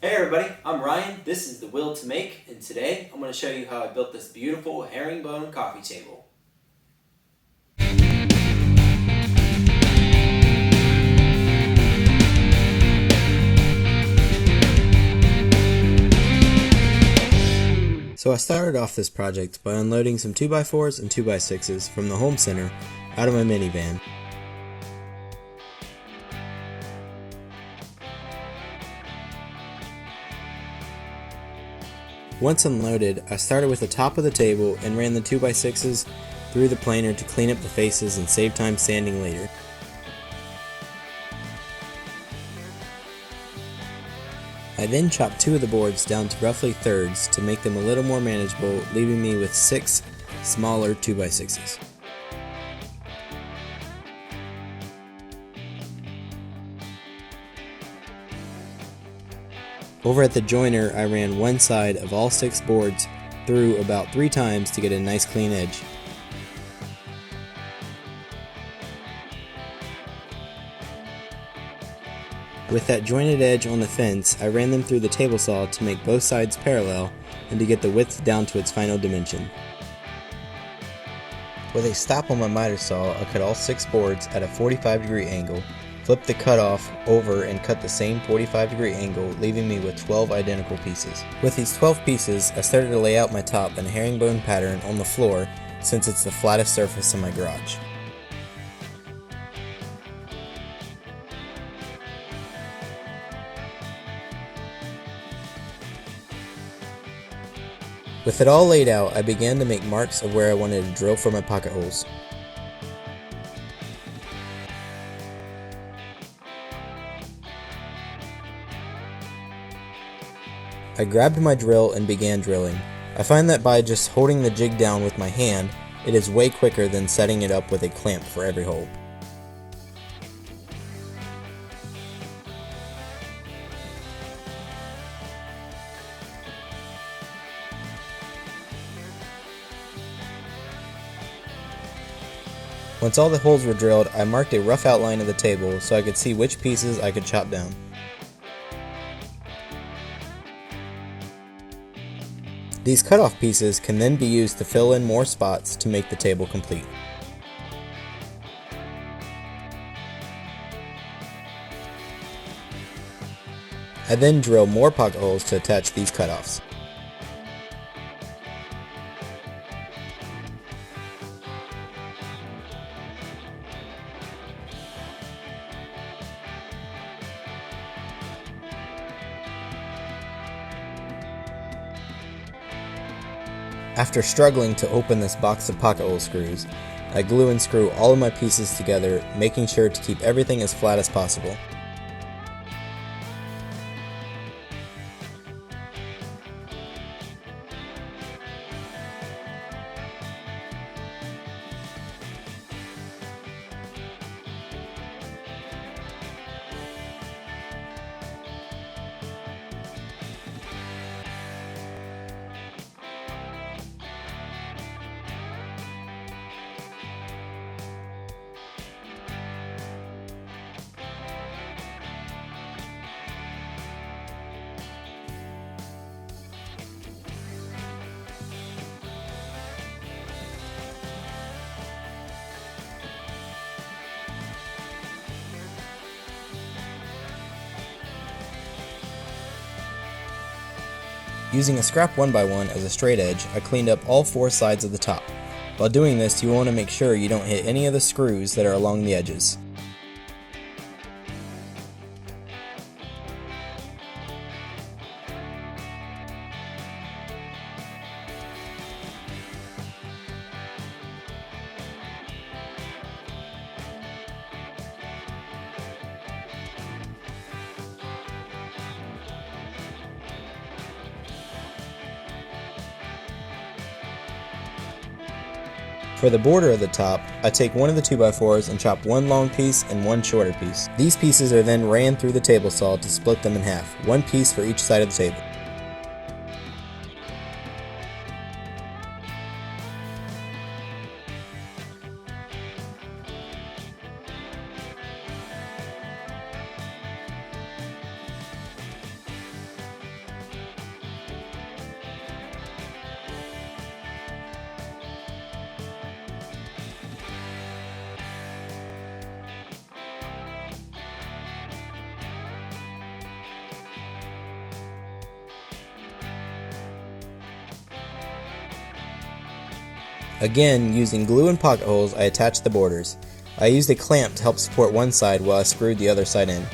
Hey everybody, I'm Ryan, this is The Will to Make, and today I'm going to show you how I built this beautiful herringbone coffee table. So I started off this project by unloading some 2x4s and 2x6s from the home center out of my minivan. Once unloaded, I started with the top of the table and ran the 2x6s through the planer to clean up the faces and save time sanding later. I then chopped two of the boards down to roughly thirds to make them a little more manageable, leaving me with 6 smaller 2x6s. Over at the joiner, I ran one side of all 6 boards through about 3 times to get a nice clean edge. With that jointed edge on the fence, I ran them through the table saw to make both sides parallel and to get the width down to its final dimension. With a stop on my miter saw, I cut all 6 boards at a 45-degree angle, flipped the cutoff over and cut the same 45-degree angle, leaving me with 12 identical pieces. With these 12 pieces, I started to lay out my top in a herringbone pattern on the floor since it's the flattest surface in my garage. With it all laid out, I began to make marks of where I wanted to drill for my pocket holes. I grabbed my drill and began drilling. I find that by just holding the jig down with my hand, it is way quicker than setting it up with a clamp for every hole. Once all the holes were drilled, I marked a rough outline of the table so I could see which pieces I could chop down. These cutoff pieces can then be used to fill in more spots to make the table complete. I then drill more pocket holes to attach these cutoffs. After struggling to open this box of pocket hole screws, I glue and screw all of my pieces together, making sure to keep everything as flat as possible. Using a scrap 1x1 as a straight edge, I cleaned up all 4 sides of the top. While doing this, you want to make sure you don't hit any of the screws that are along the edges. For the border of the top, I take one of the 2x4s and chop one long piece and one shorter piece. These pieces are then ran through the table saw to split them in half, one piece for each side of the table. Again, using glue and pocket holes, I attached the borders. I used a clamp to help support one side while I screwed the other side in.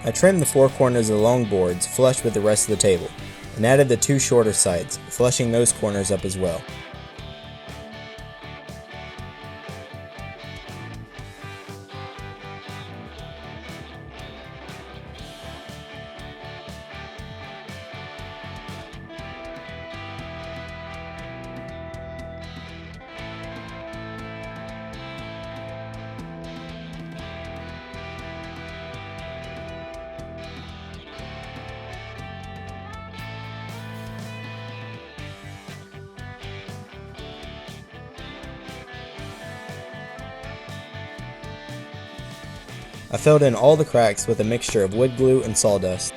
I trimmed the four corners of the long boards flush with the rest of the table, and added the two shorter sides, flushing those corners up as well. I filled in all the cracks with a mixture of wood glue and sawdust.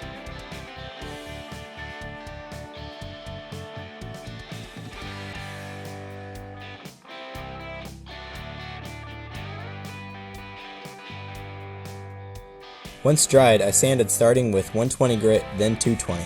Once dried, I sanded starting with 120 grit, then 220.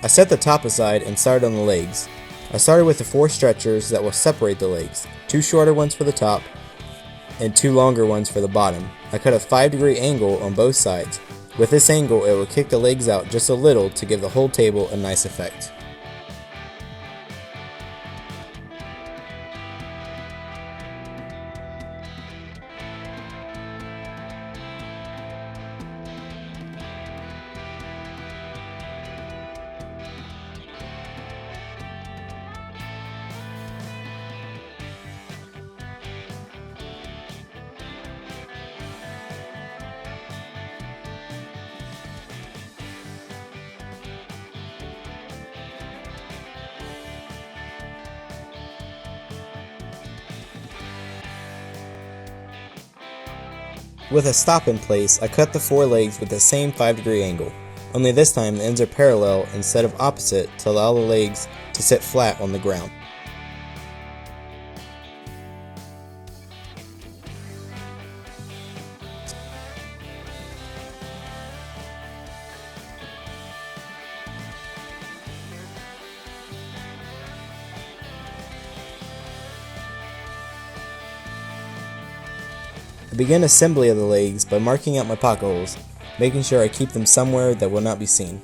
I set the top aside and started on the legs. I started with the 4 stretchers that will separate the legs, 2 shorter ones for the top and 2 longer ones for the bottom. I cut a 5-degree angle on both sides. With this angle, it will kick the legs out just a little to give the whole table a nice effect. With a stop in place, I cut the 4 legs with the same 5-degree angle, only this time the ends are parallel instead of opposite to allow the legs to sit flat on the ground. I begin assembly of the legs by marking out my pocket holes, making sure I keep them somewhere that will not be seen.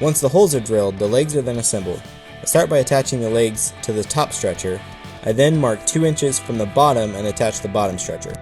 Once the holes are drilled, the legs are then assembled. I start by attaching the legs to the top stretcher. I then mark 2 inches from the bottom and attach the bottom stretcher.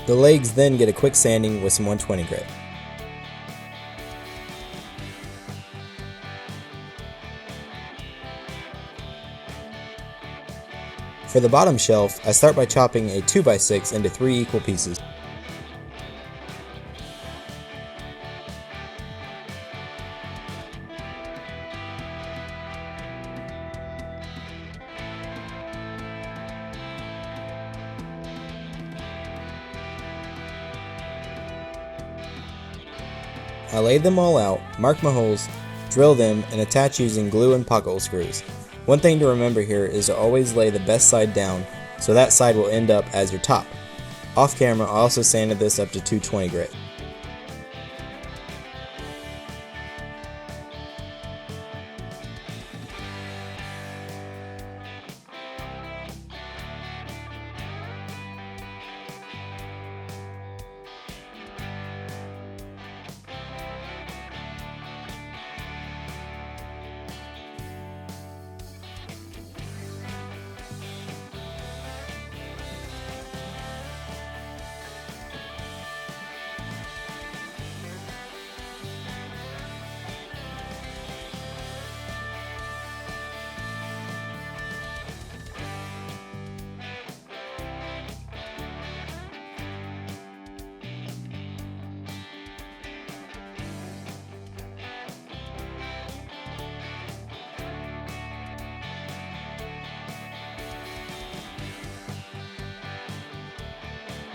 The legs then get a quick sanding with some 120 grit. For the bottom shelf, I start by chopping a 2x6 into 3 equal pieces. I lay them all out, mark my holes, drill them, and attach using glue and pocket hole screws. One thing to remember here is to always lay the best side down, so that side will end up as your top. Off camera, I also sanded this up to 220 grit.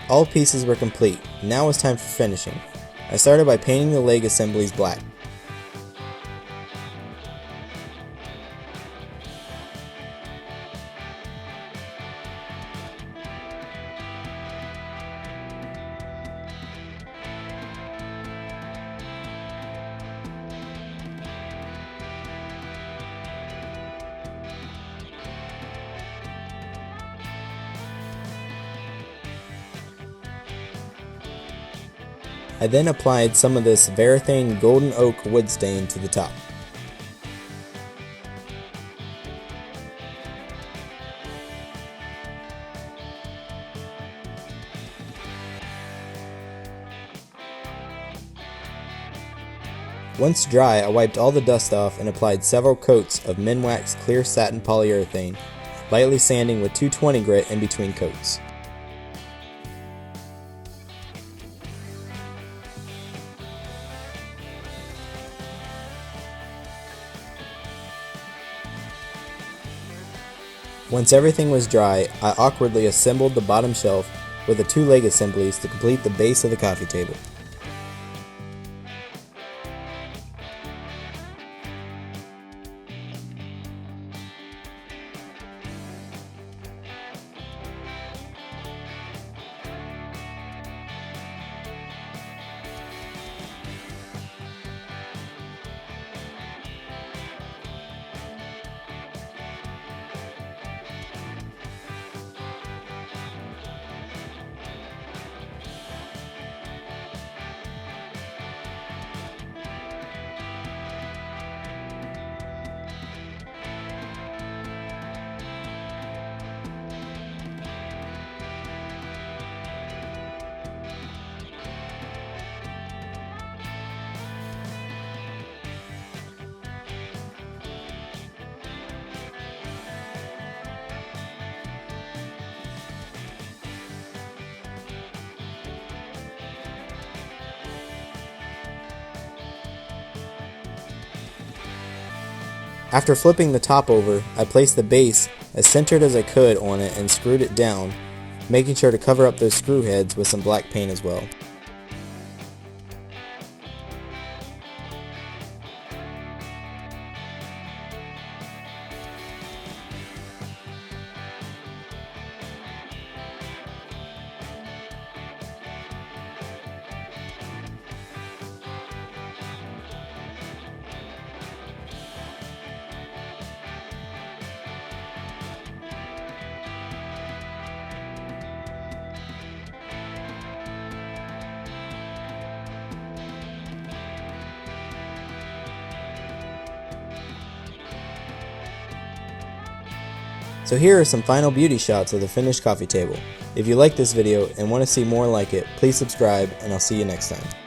All pieces were complete. Now it's time for finishing. I started by painting the leg assemblies black. I then applied some of this Varathane Golden Oak wood stain to the top. Once dry, I wiped all the dust off and applied several coats of Minwax clear satin polyurethane, lightly sanding with 220 grit in between coats. Once everything was dry, I awkwardly assembled the bottom shelf with the 2 leg assemblies to complete the base of the coffee table. After flipping the top over, I placed the base as centered as I could on it and screwed it down, making sure to cover up those screw heads with some black paint as well. So here are some final beauty shots of the finished coffee table. If you like this video and want to see more like it, please subscribe, and I'll see you next time.